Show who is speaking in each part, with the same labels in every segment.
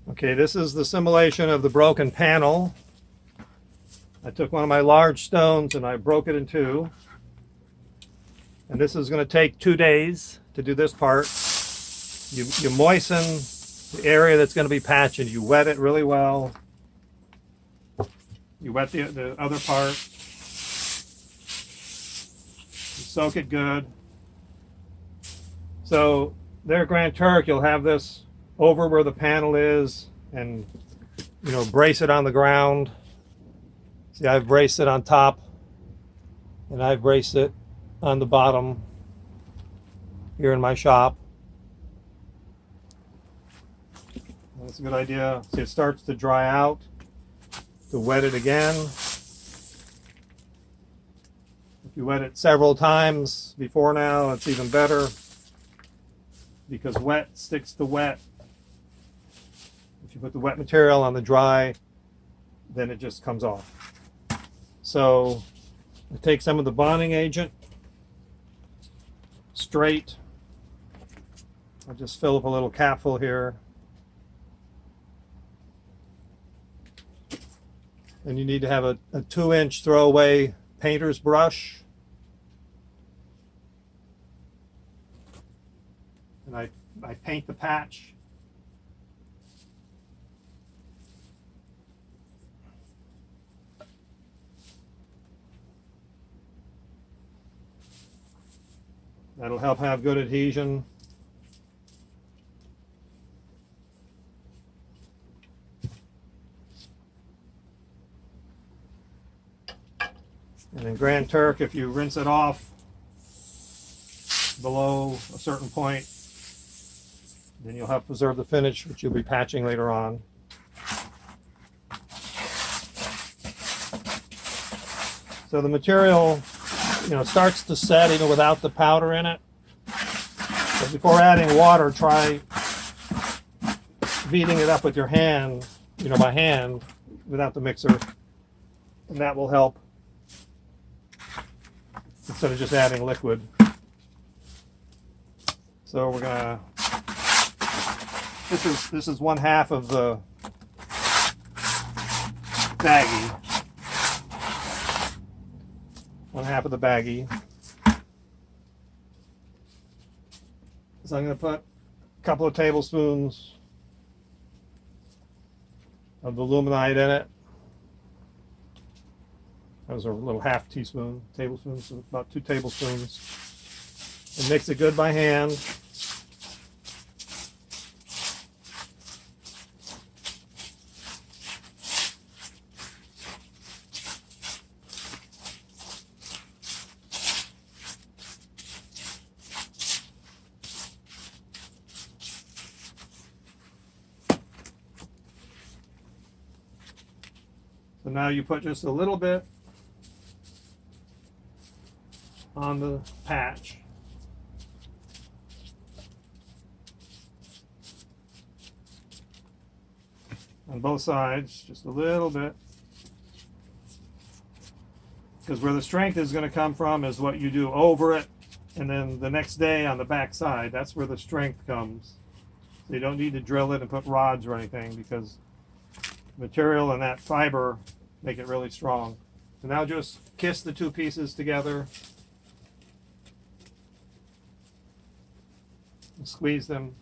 Speaker 1: Okay, this is the simulation of the broken panel. I took one of my large stones and I broke it in two. And this is going to take 2 days to do this part. You moisten the area that's going to be patched and you wet it really well. You wet the other part. You soak it good. So there at Grand Turk, you'll have this over where the panel is and, you know, brace it on the ground. See, I've braced it on top and I've braced it on the bottom here in my shop. That's a good idea. See, it starts to dry out. To wet it again. If you wet it several times before now, it's even better because wet sticks to wet. If you put the wet material on the dry, then it just comes off. So I take some of the bonding agent straight. I'll just fill up a little capful here. And you need to have a 2-inch throwaway painter's brush. And I paint the patch. That'll help have good adhesion. And in Grand Turk, if you rinse it off below a certain point, then you'll have preserved the finish, which you'll be patching later on. So the material, you know, starts to set even without the powder in it. But before adding water, try beating it up with your hand, you know, by hand, without the mixer, and that will help. Instead of just adding liquid. So we're gonna, this is 1/2 of the baggie. 1/2 of the baggie. So I'm gonna put a couple of tablespoons of the aluminite in it. Those are a little tablespoon, so about 2 tablespoons. And mix it good by hand. So now you put just a little bit on the patch. On both sides, just a little bit. Because where the strength is going to come from is what you do over it, and then the next day on the back side, that's where the strength comes. So you don't need to drill it and put rods or anything, because material and that fiber make it really strong. So now just kiss the 2 pieces together. Squeeze them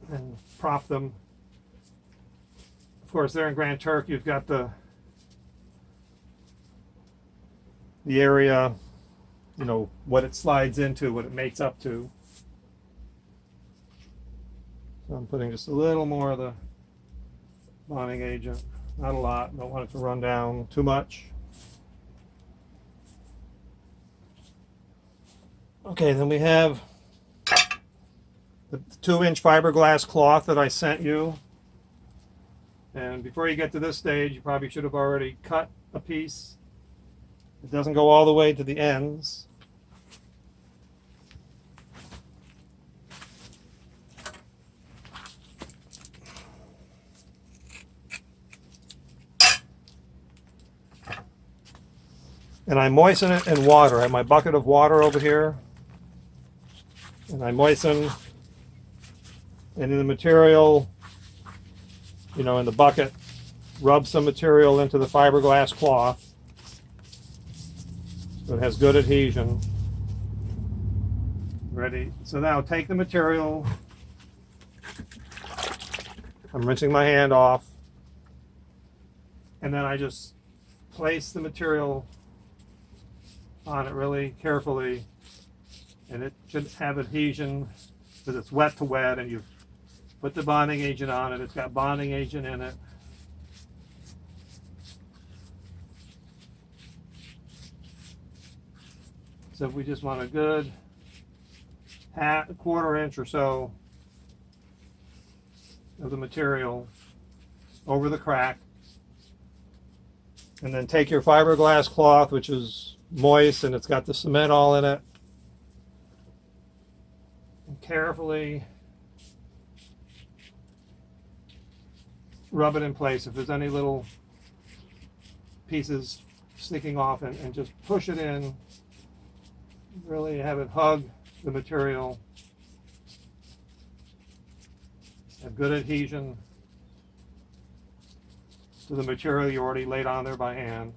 Speaker 1: and prop them. Of course, there in Grand Turk, you've got the area, you know, what it slides into, what it mates up to. So I'm putting just a little more of the bonding agent, not a lot. Don't want it to run down too much. Okay, then we have the 2-inch fiberglass cloth that I sent you. And before you get to this stage, you probably should have already cut a piece. It doesn't go all the way to the ends. And I moisten it in water. I have my bucket of water over here. And I moisten, and in the material in the bucket, rub some material into the fiberglass cloth so it has good adhesion. Ready. So now take the material. I'm rinsing my hand off. And then I just place the material on it really carefully. And it should have adhesion because it's wet to wet, and you've put the bonding agent on it. It's got bonding agent in it. So if we just want a good a quarter inch or so of the material over the crack, and then take your fiberglass cloth, which is moist and it's got the cement all in it, and carefully rub it in place. If there's any little pieces sticking off, and just push it in, really have it hug the material, have good adhesion to the material you already laid on there by hand.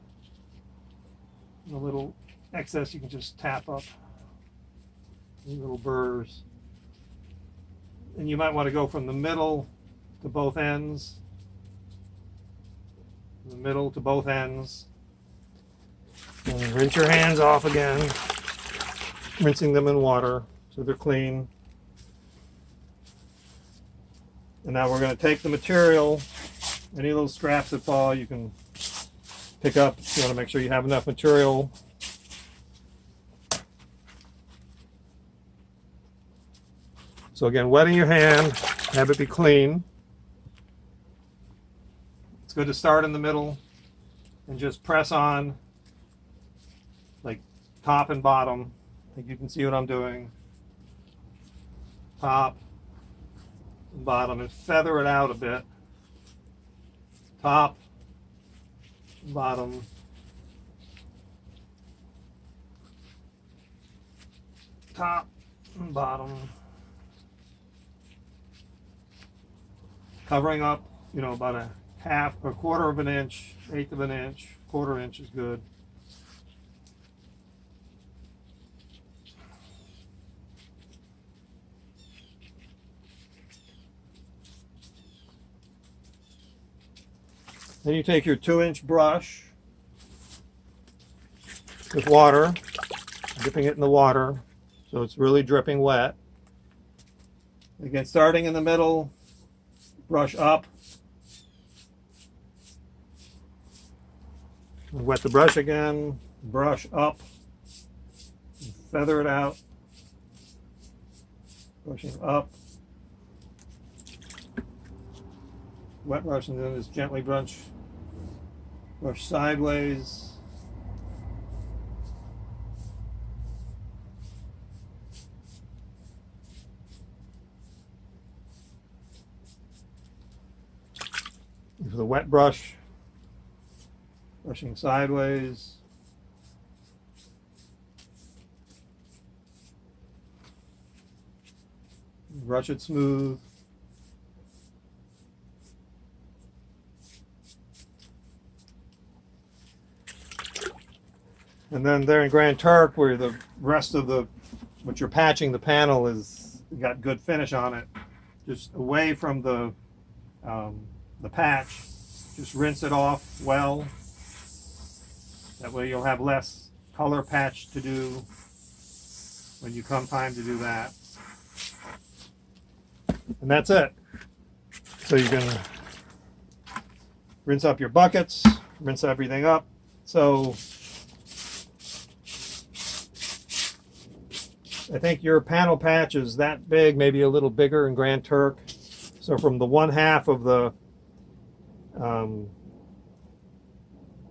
Speaker 1: And a little excess you can just tap up, these little burrs. And you might want to go from the middle to both ends, from the middle to both ends, and rinse your hands off again, rinsing them in water so they're clean. And now we're going to take the material, any little scraps that fall you can pick up. You want to make sure you have enough material. So again, wetting your hand, have it be clean. It's good to start in the middle and just press on, like top and bottom. I think you can see what I'm doing. Top and bottom, and feather it out a bit. Top, bottom. Top and bottom. Covering up, about a quarter of an inch, eighth of an inch, quarter inch is good. Then you take your 2-inch brush with water, dipping it in the water so it's really dripping wet. Again, starting in the middle, brush up. Wet the brush again, brush up, feather it out, brushing up. Wet brush, and then just gently brush sideways. For the wet brush, brushing sideways. Brush it smooth. And then there in Grand Turk, where the rest of what you're patching the panel is got good finish on it, just away from the patch, just rinse it off well. That way you'll have less color patch to do when you come time to do that. And that's it. So you can rinse up your buckets, rinse everything up. So I think your panel patch is that big, maybe a little bigger in Grand Turk. So from the 1/2 of the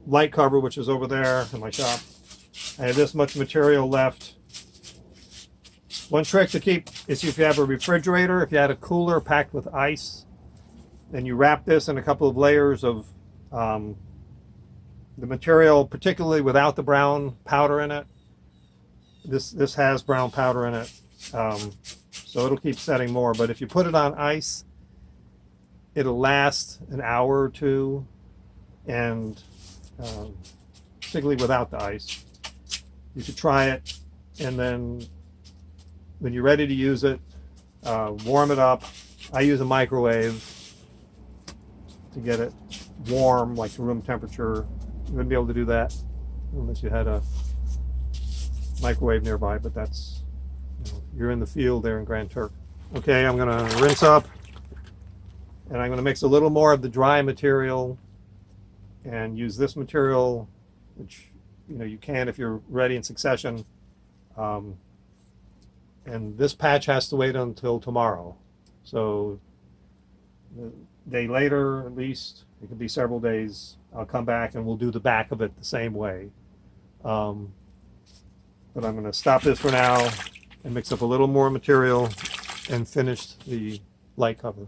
Speaker 1: light cover, which is over there in my shop, I have this much material left. One trick to keep is if you have a refrigerator, if you had a cooler packed with ice, then you wrap this in a couple of layers of the material, particularly without the brown powder in it. This has brown powder in it, so it'll keep setting more. But if you put it on ice, it'll last an hour or two, and particularly without the ice. You should try it, and then when you're ready to use it, warm it up. I use a microwave to get it warm, like room temperature. You wouldn't be able to do that unless you had a microwave nearby, but that's, you're in the field there in Grand Turk. Okay, I'm gonna rinse up, and I'm gonna mix a little more of the dry material and use this material, which you can if you're ready in succession. And this patch has to wait until tomorrow. So a day later, at least, it could be several days, I'll come back and we'll do the back of it the same way. But I'm going to stop this for now and mix up a little more material and finish the light cover.